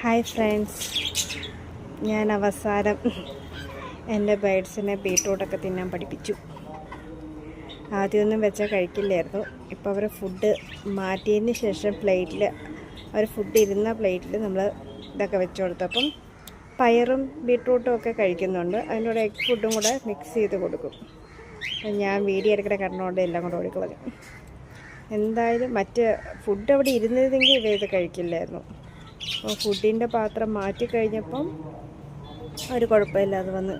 Hi friends, ഞാൻ അവസാനം എൻ്റെ ബേഡ്സിനെ ബീട്രൂട്ടൊക്കെ തിന്നാൻ പഠിപ്പിച്ചു. ആദ്യമൊന്നും വെച്ചാൽ കഴിക്കില്ലായിരുന്നു. ഇപ്പോൾ അവർ ഫുഡ് മാറ്റിയതിന് ശേഷം പ്ലേറ്റിൽ അവർ ഫുഡ് ഇരുന്ന പ്ലേറ്റിൽ നമ്മൾ ഇതൊക്കെ വെച്ച് കൊടുത്തപ്പം പയറും ബീട്രൂട്ടും ഒക്കെ കഴിക്കുന്നുണ്ട്. അതിൻ്റെ കൂടെ എഗ് ഫുഡും കൂടെ മിക്സ് ചെയ്ത് കൊടുക്കും. ഞാൻ വീഡിയോ എടുക്കണ കണ്ടതുകൊണ്ട് എല്ലാം കൂടെ ഓടിക്കളഞ്ഞു. എന്തായാലും മറ്റ് ഫുഡ് അവിടെ ഇരുന്നതെങ്കിൽ ഇത് കഴിക്കില്ലായിരുന്നു. അപ്പോൾ ഫുഡിൻ്റെ പാത്രം മാറ്റിക്കഴിഞ്ഞപ്പം ഒരു കുഴപ്പമില്ലാതെ വന്ന്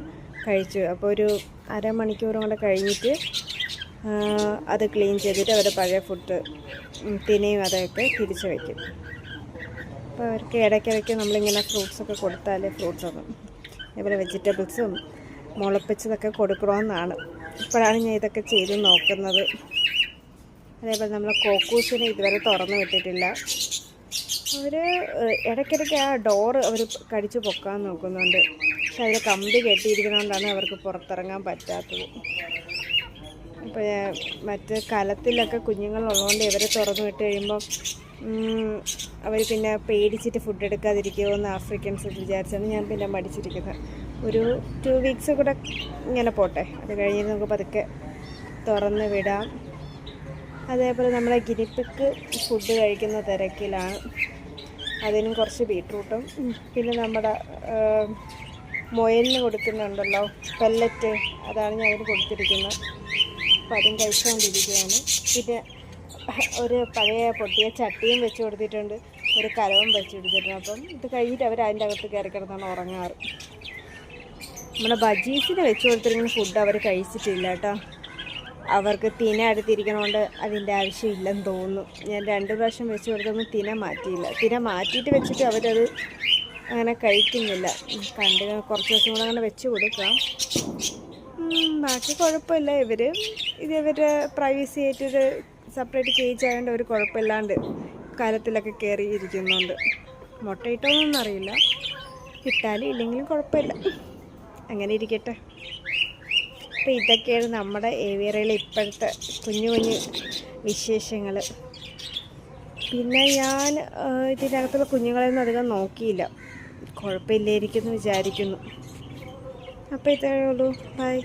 കഴിച്ചു. അപ്പോൾ ഒരു അരമണിക്കൂറും കൂടെ കഴിഞ്ഞിട്ട് അത് ക്ലീൻ ചെയ്തിട്ട് അവരുടെ പഴയ ഫുഡ് തിനയും അതൊക്കെ തിരിച്ച് വയ്ക്കും. അപ്പോൾ അവർക്ക് ഇടയ്ക്കിടയ്ക്ക് നമ്മളിങ്ങനെ ഫ്രൂട്ട്സൊക്കെ കൊടുത്താൽ ഫ്രൂട്ട്സൊന്നും ഇതുപോലെ വെജിറ്റബിൾസും മുളപ്പിച്ചതൊക്കെ കൊടുക്കണമെന്നാണ്. ഇപ്പോഴാണ് ഞാൻ ഇതൊക്കെ ചെയ്ത് നോക്കുന്നത്. അതേപോലെ നമ്മൾ കോക്കൂസിനെ ഇതുവരെ തുറന്നു വിട്ടിട്ടില്ല. അവർ ഇടയ്ക്കിടയ്ക്ക് ആ ഡോറ് അവർ കടിച്ചു പൊക്കാൻ നോക്കുന്നുണ്ട്. പക്ഷെ അതിൽ കമ്പി കെട്ടിയിരിക്കുന്നതുകൊണ്ടാണ് അവർക്ക് പുറത്തിറങ്ങാൻ പറ്റാത്തത്. അപ്പോൾ മറ്റ് കലത്തിലൊക്കെ കുഞ്ഞുങ്ങളുള്ളതുകൊണ്ട് ഇവരെ തുറന്നു വിട്ട് കഴിയുമ്പം അവർ പിന്നെ പേടിച്ചിട്ട് ഫുഡ് എടുക്കാതിരിക്കുമോ എന്ന് ആഫ്രിക്കൻസ് വിചാരിച്ചാണ് ഞാൻ പിന്നെ മടിച്ചിരിക്കുന്നത്. ഒരു 2 വീക്സ് കൂടെ ഇങ്ങനെ പോട്ടെ, അത് കഴിഞ്ഞിട്ട് നമുക്ക് പതുക്കെ തുറന്ന് വിടാം. അതേപോലെ നമ്മളെ ഗിനിപ്പിക്ക് ഫുഡ് കഴിക്കുന്ന തിരക്കിലാണ്. അതിനും കുറച്ച് ബീട്രൂട്ടും പിന്നെ നമ്മുടെ മുയലിന് കൊടുക്കുന്നുണ്ടല്ലോ പെല്ലറ്റ്, അതാണ് ഞാൻ അതിന് കൊടുത്തിരിക്കുന്നത്. അപ്പം അതും കഴിച്ചുകൊണ്ടിരിക്കുകയാണ്. പിന്നെ ഒരു പഴയ പൊട്ടിയ ചട്ടിയും വെച്ച് കൊടുത്തിട്ടുണ്ട്, ഒരു കലവും വെച്ച് കൊടുത്തിട്ടുണ്ട്. അപ്പം ഇത് കഴിഞ്ഞിട്ട് അവർ അതിൻ്റെ അകത്ത് കയറി കിടന്നാണ് ഉറങ്ങാറ്. നമ്മുടെ ബജീസിന് വെച്ച് കൊടുത്തിരിക്കുന്ന ഫുഡ് അവർ കഴിച്ചിട്ടില്ല കേട്ടോ. അവർക്ക് തിന അടുത്തിരിക്കണോണ്ട് അതിൻ്റെ ആവശ്യമില്ലെന്ന് തോന്നുന്നു. ഞാൻ 2 പ്രാവശ്യം വെച്ച് കൊടുത്തൊന്നും തിന മാറ്റിയില്ല. തിന മാറ്റിയിട്ട് വെച്ചിട്ട് അവരത് അങ്ങനെ കഴിക്കുന്നില്ല. കുറച്ച് ദിവസം കൂടെ അങ്ങനെ വെച്ച് കൊടുക്കാം. ബാക്കി കുഴപ്പമില്ല. ഇവരുടെ പ്രൈവസി ആയിട്ടൊരു സെപ്പറേറ്റ് കേജ് ആയതുകൊണ്ട് ഒരു കുഴപ്പമില്ലാണ്ട് കാലത്തിലൊക്കെ കയറി ഇരിക്കുന്നുണ്ട്. മുട്ടയിട്ടോന്നൊന്നും അറിയില്ല, ഇട്ടാലും ഇല്ലെങ്കിലും കുഴപ്പമില്ല. അങ്ങനെ ഇരിക്കട്ടെ. അപ്പോൾ ഇതൊക്കെയാണ് നമ്മുടെ ഏവിയറയിലെ ഇപ്പോഴത്തെ കുഞ്ഞു കുഞ്ഞു വിശേഷങ്ങൾ. പിന്നെ ഞാൻ ഇതിനകത്തുള്ള കുഞ്ഞുങ്ങളെയൊന്നും അധികം നോക്കിയില്ല. കുഴപ്പമില്ലായിരിക്കുമെന്ന് വിചാരിക്കുന്നു. അപ്പോൾ ഇത്രയേ ഉള്ളൂ. ബൈ.